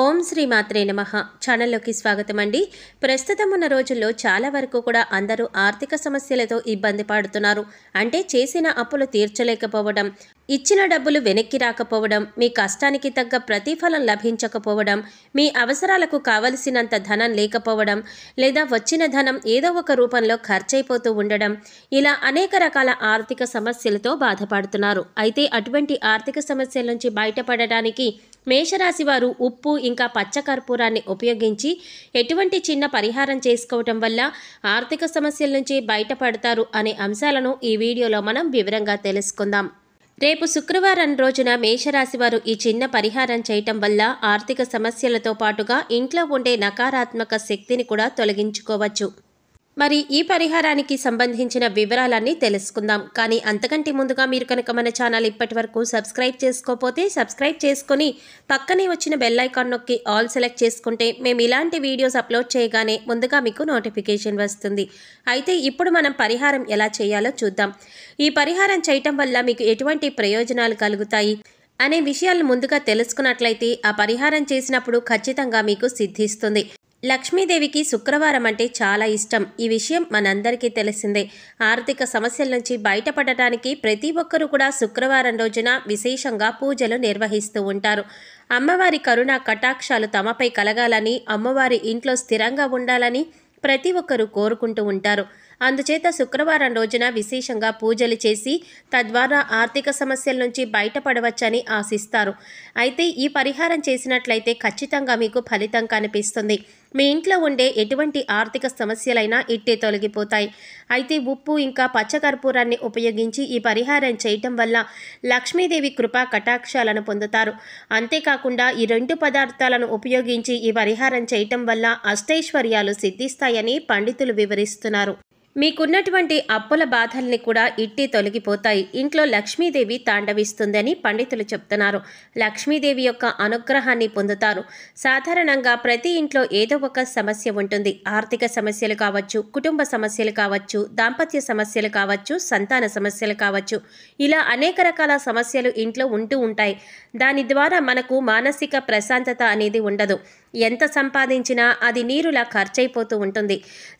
ఓం శ్రీ మాత్రే నమః ఛానల్లోకి స్వాగతం అండి. ప్రస్తుతం ఉన్న రోజుల్లో చాలా వరకు కూడా అందరూ ఆర్థిక సమస్యలతో ఇబ్బంది పడుతున్నారు. అంటే చేసిన అప్పులు తీర్చలేకపోవడం, ఇచ్చిన డబ్బులు వెనక్కి రాకపోవడం, మీ కష్టానికి తగ్గ ప్రతిఫలం లభించకపోవడం, మీ అవసరాలకు కావలసినంత ధనం లేకపోవడం, లేదా వచ్చిన ధనం ఏదో ఒక రూపంలో ఖర్చయిపోతూ ఉండడం, ఇలా అనేక రకాల ఆర్థిక సమస్యలతో బాధపడుతున్నారు. అయితే అటువంటి ఆర్థిక సమస్యల నుంచి బయటపడడానికి మేషరాశి వారు ఉప్పు ఇంకా పచ్చకర్పూరాన్ని ఉపయోగించి ఎటువంటి చిన్న పరిహారం చేసుకోవటం వల్ల ఆర్థిక సమస్యల నుంచి బయటపడతారు అనే అంశాలను ఈ వీడియోలో మనం వివరంగా తెలుసుకుందాం. రేపు శుక్రవారం రోజున మేషరాశి వారు ఈ చిన్న పరిహారం చేయటం వల్ల ఆర్థిక సమస్యలతో పాటుగా ఇంట్లో ఉండే నకారాత్మక శక్తిని కూడా తొలగించుకోవచ్చు. మరి ఈ పరిహారానికి సంబంధించిన వివరాలన్నీ తెలుసుకుందాం. కానీ అంతకంటే ముందుగా మీరు కనుక మన ఛానల్ ఇప్పటి వరకు సబ్స్క్రైబ్ చేసుకోకపోతే సబ్స్క్రైబ్ చేసుకొని పక్కనే వచ్చిన బెల్ ఐకాన్ నొక్కి ఆల్ సెలెక్ట్ చేసుకుంటే మేము ఇలాంటి వీడియోస్ అప్లోడ్ చేయగానే ముందుగా మీకు నోటిఫికేషన్ వస్తుంది. అయితే ఇప్పుడు మనం పరిహారం ఎలా చేయాలో చూద్దాం. ఈ పరిహారం చేయటం వల్ల మీకు ఎటువంటి ప్రయోజనాలు కలుగుతాయి అనే విషయాలను ముందుగా తెలుసుకున్నట్లయితే ఆ పరిహారం చేసినప్పుడు ఖచ్చితంగా మీకు సిద్ధిస్తుంది. లక్ష్మీదేవికి శుక్రవారం అంటే చాలా ఇష్టం. ఈ విషయం మనందరికీ తెలిసిందే. ఆర్థిక సమస్యల నుంచి బయటపడటానికి ప్రతి ఒక్కరూ కూడా శుక్రవారం రోజున విశేషంగా పూజలు నిర్వహిస్తూ ఉంటారు. అమ్మవారి కరుణ కటాక్షాలు తమపై కలగాలని, అమ్మవారి ఇంట్లో స్థిరంగా ఉండాలని ప్రతి ఒక్కరూ కోరుకుంటూ ఉంటారు. అందుచేత శుక్రవారం రోజున విశేషంగా పూజలు చేసి తద్వారా ఆర్థిక సమస్యల నుంచి బయటపడవచ్చని ఆశిస్తారు. అయితే ఈ పరిహారం చేసినట్లయితే ఖచ్చితంగా మీకు ఫలితం కనిపిస్తుంది. మీ ఇంట్లో ఉండే ఎటువంటి ఆర్థిక సమస్యలైనా ఇట్టే తొలగిపోతాయి. అయితే ఉప్పు ఇంకా పచ్చకర్పూరాన్ని ఉపయోగించి ఈ పరిహారం చేయటం వల్ల లక్ష్మీదేవి కృపా కటాక్షాలను పొందుతారు. అంతేకాకుండా ఈ రెండు పదార్థాలను ఉపయోగించి ఈ పరిహారం చేయటం వల్ల అష్టైశ్వర్యాలు సిద్ధిస్తాయని పండితులు వివరిస్తున్నారు. మీకున్నటువంటి అప్పుల బాధల్ని కూడా ఇట్టి తొలగిపోతాయి. ఇంట్లో లక్ష్మీదేవి తాండవిస్తుందని పండితులు చెప్తున్నారు. లక్ష్మీదేవి యొక్క అనుగ్రహాన్ని పొందుతారు. సాధారణంగా ప్రతి ఇంట్లో ఏదో ఒక సమస్య ఉంటుంది. ఆర్థిక సమస్యలు కావచ్చు, కుటుంబ సమస్యలు కావచ్చు, దాంపత్య సమస్యలు కావచ్చు, సంతాన సమస్యలు కావచ్చు, ఇలా అనేక రకాల సమస్యలు ఇంట్లో ఉంటూ ఉంటాయి. దాని ద్వారా మనకు మానసిక ప్రశాంతత అనేది ఉండదు. ఎంత సంపాదించినా అది నీరులా ఖర్చయిపోతూ ఉంటుంది.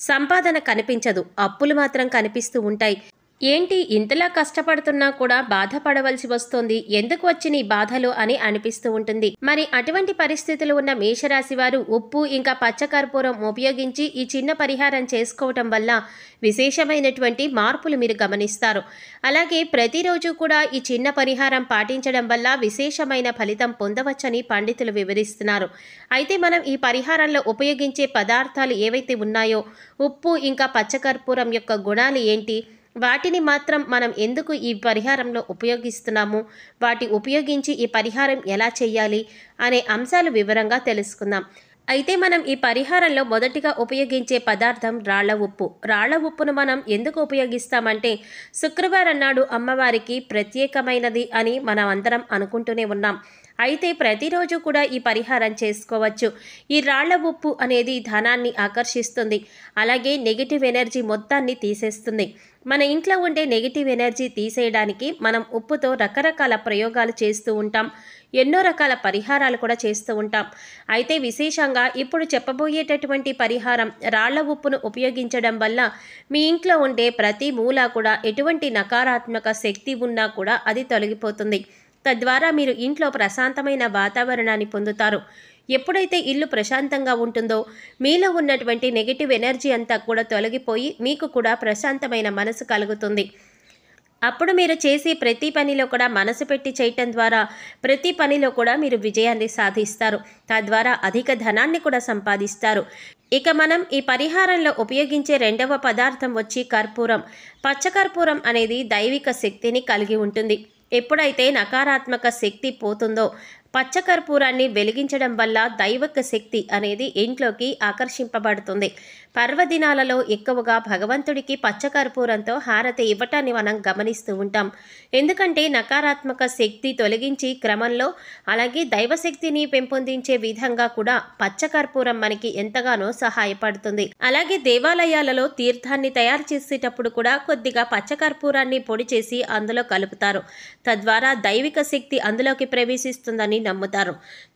సంపాదన కనిపించదు, అప్పులు మాత్రం కనిపిస్తూ ఉంటాయి. ఏంటి ఇంతలా కష్టపడుతున్నా కూడా బాధపడవలసి వస్తోంది, ఎందుకు వచ్చిన ఈ బాధలు అని అనిపిస్తూ ఉంటుంది. మరి అటువంటి పరిస్థితులు ఉన్న మేషరాశి వారు ఉప్పు ఇంకా పచ్చకర్పూరం ఉపయోగించి ఈ చిన్న పరిహారం చేసుకోవటం వల్ల విశేషమైనటువంటి మార్పులు మీరు గమనిస్తారు. అలాగే ప్రతిరోజు కూడా ఈ చిన్న పరిహారం పాటించడం వల్ల విశేషమైన ఫలితం పొందవచ్చని పండితులు వివరిస్తున్నారు. అయితే మనం ఈ పరిహారంలో ఉపయోగించే పదార్థాలు ఏవైతే ఉన్నాయో, ఉప్పు ఇంకా పచ్చకర్పూరం యొక్క గుణాలు ఏంటి, వాటిని మాత్రం మనం ఎందుకు ఈ పరిహారంలో ఉపయోగిస్తున్నాము, వాటి ఉపయోగించి ఈ పరిహారం ఎలా చేయాలి అనే అంశాలు వివరంగా తెలుసుకుందాం. అయితే మనం ఈ పరిహారంలో మొదటిగా ఉపయోగించే పదార్థం రాళ్ల ఉప్పు. రాళ్ల ఉప్పును మనం ఎందుకు ఉపయోగిస్తామంటే శుక్రవారం నాడు అమ్మవారికి ప్రత్యేకమైనది అని మనం అందరం అనుకుంటూనే ఉన్నాం. అయితే ప్రతిరోజు కూడా ఈ పరిహారం చేసుకోవచ్చు. ఈ రాళ్ల ఉప్పు అనేది ధనాన్ని ఆకర్షిస్తుంది. అలాగే నెగిటివ్ ఎనర్జీ మొత్తాన్ని తీసేస్తుంది. మన ఇంట్లో ఉండే నెగిటివ్ ఎనర్జీ తీసేయడానికి మనం ఉప్పుతో రకరకాల ప్రయోగాలు చేస్తూ ఉంటాం. ఎన్నో రకాల పరిహారాలు కూడా చేస్తూ ఉంటాం. అయితే విశేషంగా ఇప్పుడు చెప్పబోయేటటువంటి పరిహారం రాళ్ల ఉప్పును ఉపయోగించడం వల్ల మీ ఇంట్లో ఉండే ప్రతి మూల కూడా ఎటువంటి నకారాత్మక శక్తి ఉన్నా కూడా అది తొలగిపోతుంది. తద్వారా మీరు ఇంట్లో ప్రశాంతమైన వాతావరణాన్ని పొందుతారు. ఎప్పుడైతే ఇల్లు ప్రశాంతంగా ఉంటుందో మీలో ఉన్నటువంటి నెగిటివ్ ఎనర్జీ అంతా కూడా తొలగిపోయి మీకు కూడా ప్రశాంతమైన మనసు కలుగుతుంది. అప్పుడు మీరు చేసే ప్రతి పనిలో కూడా మనసు పెట్టి చేయటం ద్వారా ప్రతి పనిలో కూడా మీరు విజయాన్ని సాధిస్తారు. తద్వారా అధిక ధనాన్ని కూడా సంపాదిస్తారు. ఇక మనం ఈ పరిహారంలో ఉపయోగించే రెండవ పదార్థం వచ్చి కర్పూరం. పచ్చకర్పూరం అనేది దైవిక శక్తిని కలిగి ఉంటుంది. ఎప్పుడైతే నకారాత్మక శక్తి పోతుందో పచ్చకర్పూరాన్ని వెలిగించడం వల్ల దైవిక శక్తి అనేది ఇంట్లోకి ఆకర్షింపబడుతుంది. పర్వదినాలలో ఎక్కువగా భగవంతుడికి పచ్చకర్పూరంతో హారతి ఇవ్వటాన్ని మనం గమనిస్తూ ఉంటాం. ఎందుకంటే నకారాత్మక శక్తి తొలగించి క్రమంలో అలాగే దైవశక్తిని పెంపొందించే విధంగా కూడా పచ్చకర్పూరం మనకి ఎంతగానో సహాయపడుతుంది. అలాగే దేవాలయాలలో తీర్థాన్ని తయారు చేసేటప్పుడు కూడా కొద్దిగా పచ్చకర్పూరాన్ని పొడి చేసి అందులో కలుపుతారు. తద్వారా దైవిక శక్తి అందులోకి ప్రవేశిస్తుందని నమ్ముతారు.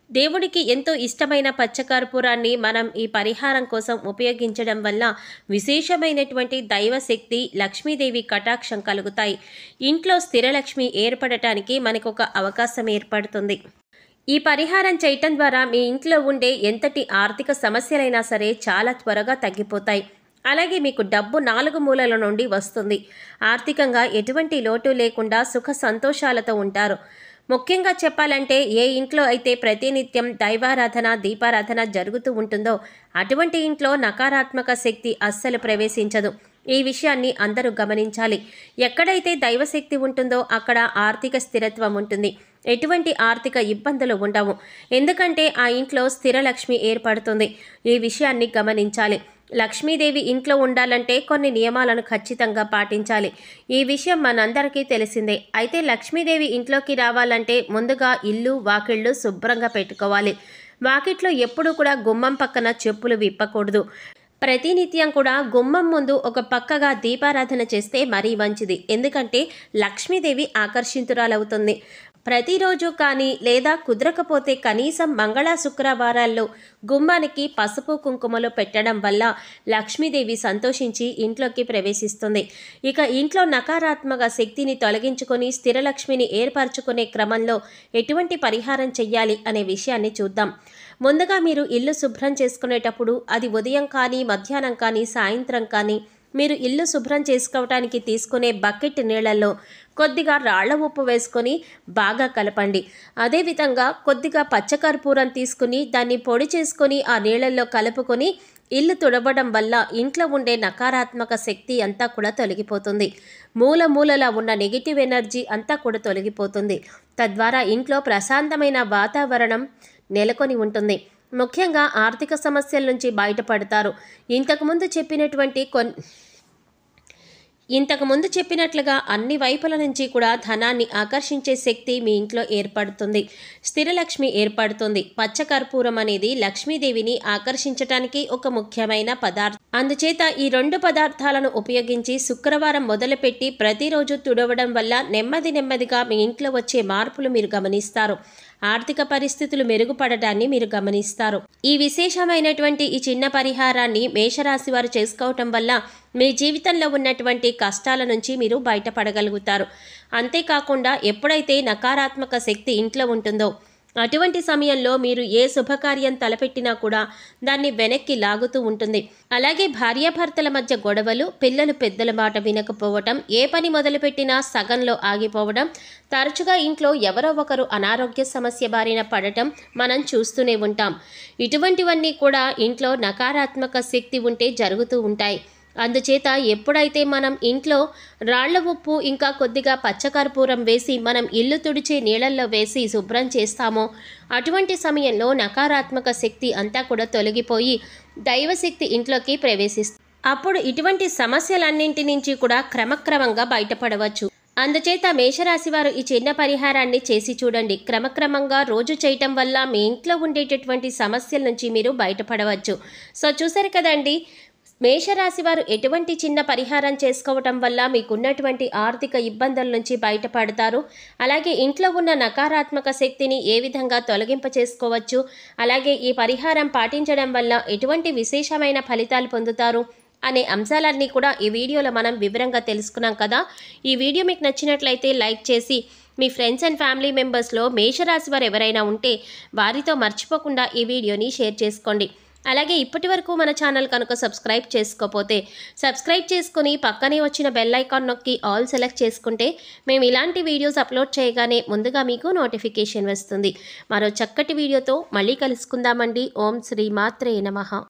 దేవుడికి ఎంతో ఇష్టమైన పచ్చకర్పూరాన్ని మనం ఈ పరిహారం కోసం ఉపయోగించడం వల్ల విశేషమైనటువంటి దైవశక్తి లక్ష్మీదేవి కటాక్షం కలుగుతాయి. ఇంట్లో స్థిరలక్ష్మి ఏర్పడటానికి మనకు ఒక అవకాశం ఏర్పడుతుంది. ఈ పరిహారం చేయటం ద్వారా మీ ఇంట్లో ఉండే ఎంతటి ఆర్థిక సమస్యలైనా సరే చాలా త్వరగా తగ్గిపోతాయి. అలాగే మీకు డబ్బు 4 మూలల నుండి వస్తుంది. ఆర్థికంగా ఎటువంటి లోటు లేకుండా సుఖ సంతోషాలతో ఉంటారు. ముఖ్యంగా చెప్పాలంటే ఏ ఇంట్లో అయితే ప్రతినిత్యం దైవారాధన దీపారాధన జరుగుతూ ఉంటుందో అటువంటి ఇంట్లో నకారాత్మక శక్తి అస్సలు ప్రవేశించదు. ఈ విషయాన్ని అందరూ గమనించాలి. ఎక్కడైతే దైవశక్తి ఉంటుందో అక్కడ ఆర్థిక స్థిరత్వం ఉంటుంది. ఎటువంటి ఆర్థిక ఇబ్బందులు ఉండవు. ఎందుకంటే ఆ ఇంట్లో స్థిరలక్ష్మి ఏర్పడుతుంది. ఈ విషయాన్ని గమనించాలి. లక్ష్మీదేవి ఇంట్లో ఉండాలంటే కొన్ని నియమాలను ఖచ్చితంగా పాటించాలి. ఈ విషయం మనందరికీ తెలిసిందే. అయితే లక్ష్మీదేవి ఇంట్లోకి రావాలంటే ముందుగా ఇల్లు వాకిళ్ళు శుభ్రంగా పెట్టుకోవాలి. వాకిట్లో ఎప్పుడూ కూడా గుమ్మం పక్కన చెప్పులు విప్పకూడదు. ప్రతినిత్యం కూడా గుమ్మం ముందు ఒక పక్కగా దీపారాధన చేస్తే మరీ మంచిది. ఎందుకంటే లక్ష్మీదేవి ఆకర్షితురాలవుతుంది. ప్రతిరోజు కానీ లేదా కుదరకపోతే కనీసం మంగళ శుక్రవారాల్లో గుమ్మానికి పసుపు కుంకుమలు పెట్టడం వల్ల లక్ష్మీదేవి సంతోషించి ఇంట్లోకి ప్రవేశిస్తుంది. ఇక ఇంట్లో నకారాత్మక శక్తిని తొలగించుకొని స్థిరలక్ష్మిని ఏర్పరచుకునే క్రమంలో ఎటువంటి పరిహారం చెయ్యాలి అనే విషయాన్ని చూద్దాం. ముందుగా మీరు ఇల్లు శుభ్రం చేసుకునేటప్పుడు అది ఉదయం కానీ మధ్యాహ్నం కానీ సాయంత్రం కానీ మీరు ఇల్లు శుభ్రం చేసుకోవటానికి తీసుకునే బకెట్ నీళ్లలో కొద్దిగా రాళ్ల ఉప్పు వేసుకొని బాగా కలపండి. అదేవిధంగా కొద్దిగా పచ్చకర్పూరం తీసుకుని దాన్ని పొడి చేసుకొని ఆ నీళ్లలో కలుపుకొని ఇల్లు తుడవడం వల్ల ఇంట్లో ఉండే నకారాత్మక శక్తి అంతా కూడా తొలగిపోతుంది. మూలలా ఉన్న నెగిటివ్ ఎనర్జీ అంతా కూడా తొలగిపోతుంది. తద్వారా ఇంట్లో ప్రశాంతమైన వాతావరణం నెలకొని ఉంటుంది. ముఖ్యంగా ఆర్థిక సమస్యల నుంచి బయటపడతారు. ఇంతకుముందు చెప్పినట్లుగా అన్ని వైపుల నుంచి కూడా ధనాన్ని ఆకర్షించే శక్తి మీ ఇంట్లో ఏర్పడుతుంది. స్థిరలక్ష్మి ఏర్పడుతుంది. పచ్చకర్పూరం అనేది లక్ష్మీదేవిని ఆకర్షించటానికి ఒక ముఖ్యమైన పదార్థం. అందుచేత ఈ 2 పదార్థాలను ఉపయోగించి శుక్రవారం మొదలుపెట్టి ప్రతిరోజు తుడవడం వల్ల నెమ్మదిగా మీ ఇంట్లో వచ్చే మార్పులు మీరు గమనిస్తారు. ఆర్థిక పరిస్థితులు మెరుగుపడటాన్ని మీరు గమనిస్తారు. ఈ విశేషమైనటువంటి ఈ చిన్న పరిహారాన్ని మేషరాశి వారు చేసుకోవటం వల్ల మీ జీవితంలో ఉన్నటువంటి కష్టాల నుంచి మీరు బయటపడగలుగుతారు. అంతేకాకుండా ఎప్పుడైతే నకారాత్మక శక్తి ఇంట్లో ఉంటుందో అటువంటి సమయంలో మీరు ఏ శుభకార్యం తలపెట్టినా కూడా దాన్ని వెనక్కి లాగుతూ ఉంటుంది. అలాగే భార్యాభర్తల మధ్య గొడవలు, పిల్లలు పెద్దల మాట వినకపోవటం, ఏ పని మొదలుపెట్టినా సగంలో ఆగిపోవడం, తరచుగా ఇంట్లో ఎవరో ఒకరు అనారోగ్య సమస్య బారిన పడటం మనం చూస్తూనే ఉంటాం. ఇటువంటివన్నీ కూడా ఇంట్లో నకారాత్మక శక్తి ఉంటే జరుగుతూ ఉంటాయి. అందుచేత ఎప్పుడైతే మనం ఇంట్లో రాళ్ల ఉప్పు ఇంకా కొద్దిగా పచ్చకర్పూరం వేసి మనం ఇల్లు తుడిచే నీళ్ళల్లో వేసి శుభ్రం చేస్తామో అటువంటి సమయంలో నకారాత్మక శక్తి అంతా కూడా తొలగిపోయి దైవశక్తి ఇంట్లోకి ప్రవేశిస్తుంది. అప్పుడు ఇటువంటి సమస్యలన్నింటి నుంచి కూడా క్రమక్రమంగా బయటపడవచ్చు. అందుచేత మేషరాశి వారు ఈ చిన్న పరిహారాన్ని చేసి చూడండి. క్రమక్రమంగా రోజు చేయటం వల్ల మీ ఇంట్లో ఉండేటటువంటి సమస్యల నుంచి మీరు బయటపడవచ్చు. సో చూసారు కదండి, మేషరాశి వారు ఎటువంటి చిన్న పరిహారం చేసుకోవటం వల్ల మీకున్నటువంటి ఆర్థిక ఇబ్బందుల నుంచి బయటపడతారు. అలాగే ఇంట్లో ఉన్న నకారాత్మక శక్తిని ఏ విధంగా తొలగింప చేసుకోవచ్చు, అలాగే ఈ పరిహారం పాటించడం వల్ల ఎటువంటి విశేషమైన ఫలితాలు పొందుతారు అనే అంశాలన్నీ కూడా ఈ వీడియోలో మనం వివరంగా తెలుసుకున్నాం కదా. ఈ వీడియో మీకు నచ్చినట్లయితే లైక్ చేసి మీ ఫ్రెండ్స్ అండ్ ఫ్యామిలీ మెంబర్స్లో మేషరాశి వారు ఎవరైనా ఉంటే వారితో మర్చిపోకుండా ఈ వీడియోని షేర్ చేసుకోండి. అలాగే ఇప్పటి వరకు మన ఛానల్ కనుక సబ్స్క్రైబ్ చేసుకోకపోతే సబ్స్క్రైబ్ చేసుకుని పక్కనే వచ్చిన బెల్ ఐకాన్ నొక్కి ఆల్ సెలెక్ట్ చేసుకుంటే మేము ఇలాంటి వీడియోస్ అప్లోడ్ చేయగానే ముందుగా మీకు నోటిఫికేషన్ వస్తుంది. మరో చక్కటి వీడియోతో మళ్ళీ కలుసుకుందామండి. ఓం శ్రీ మాత్రే నమః.